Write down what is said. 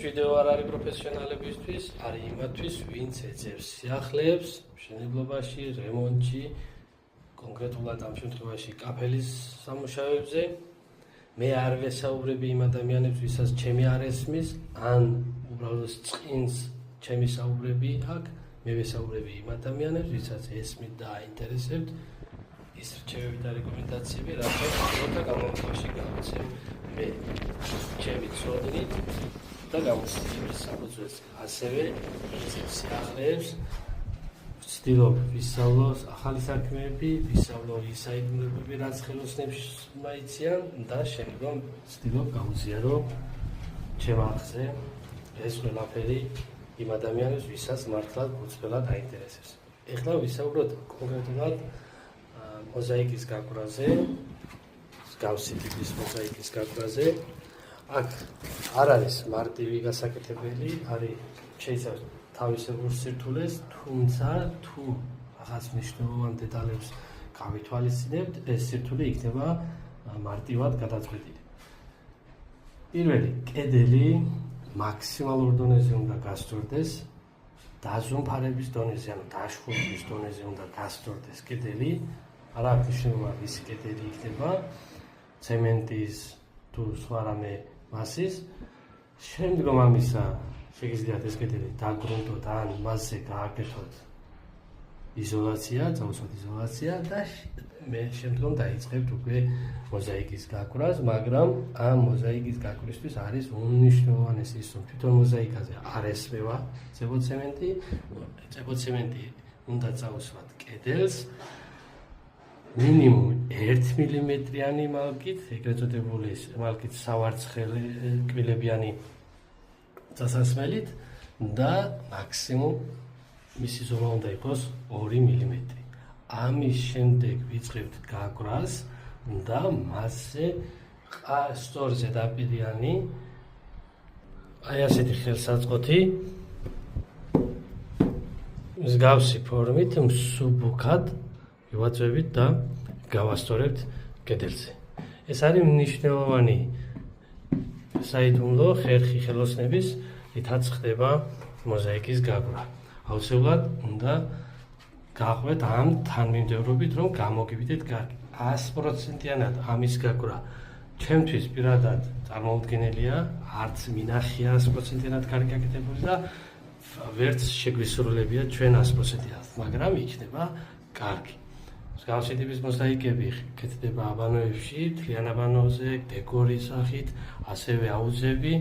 ვიდეო არ არის პროფესიონალებისთვის, არის იმათთვის, ვინც ეძებს სიახლეებს, მშენებლობაში, რემონტში, კონკრეტულად ამ შემთხვევაში კაფელის სამუშაოებზე. მე არ ვესაუბრები იმ ადამიანებს, ვისაც ჩემი არ ესმის, ან უბრალოდ წყინს ჩემი საუბრები აქ, მე ვესაუბრები იმ ადამიანებს, ვისაც ესმით და აინტერესებთ ის რჩევები და რეკომენდაციები, რასაც ცოტა გამომხოში გავაცემ მე ჩემი ცოდნით და გამოსცემს საფუძველზე. ასევე ეძებს სიახლეებს, ვცდილობ ვისწავლოს ახალი საქმეები, ვისწავლო ის საიდუმლოებები, რაც ხელოსნებს მაიციან და შემდგომ ვცდილობ გავუზიარო ჩემ არხზე ეს ყველაფერი იმ ადამიანებს, ვისაც მართლაც უცბელად აინტერესებს. ეხლა ვისაუბროთ კონკრეტულად მოზაიკის გაკვრაზე, მსგავსი ტიპის მოზაიკის გაკვრაზე. აქ არ არის მარტივი გასაკეთებელი, არის შეიძლება თავისებურ სირთულეს, თუმცა თუ რაღაც მნიშვნელოვან დეტალებს გავითვალისწინებთ, ეს სირთულე იქნება მარტივად გადაწყვეტილი. პირველი, კედელი მაქსიმალურ დონეზე უნდა გასწორდეს, დაზომფარების დონეზე, ანუ დაშხურების დონეზე უნდა გასწორდეს კედელი. არ აქვს მნიშვნელობა ისი კედელი იქნება, ცემენტის თუ სხვა რამე მასის. შემდგომ ამისა შეგიძლიათ ეს კედელი დაგრუნტოთ ან მასზე გააკეთოთ იზოლაცია, წავუსვათ იზოლაცია და მე შემდგომ დაიწყებთ უკვე მოზაიკის გაკვრას, მაგრამ ამ მოზაიკის გაკვრისთვის არის უმნიშვნელოვანესი ის, რომ თვითონ მოზაიკაზე არ ესმევა წებოცემენტი უნდა წავუსვათ კედელს მინიმუმ 1 მმ-იანი მალკით, ეგრეთ წოდებული მალკით სავარცხელი კბილებიანი წასასმელით და მაქსიმუმ მისი ზომა უნდა იყოს 2 მმ. ამის შემდეგ ვიწყებთ გაკვრას და მასზე სწორ ზედაპირიანი აი ასეთი ხელსაწყოთი მსგავსი ფორმით მსუბუქად ვივაწვევით და გავასწორებთ კედელზე. ეს არის მნიშვნელოვანი საიდუმლო ხერხი ხელოსნების, რითაც ხდება მოზაიკის გაკვრა. აუცილებლად უნდა გაყვეთ ამ თანმიმდევრობით, რომ გამოგივიდეთ კარგი. 100%-იანად ამის გაკვრა ჩემთვის პირადად წარმოუდგენელია, არც მინახია 100%-იანად კარგი გაკეთებული და ვერც შეგვისრულებია ჩვენ 100%-იანად, მაგრამ იქნება კარგი. მსგავსი ტიპის მოზაიკები კეთდება აბანოებში, თლიან აბანოზე, დეკორის სახით, ასევე აუზები.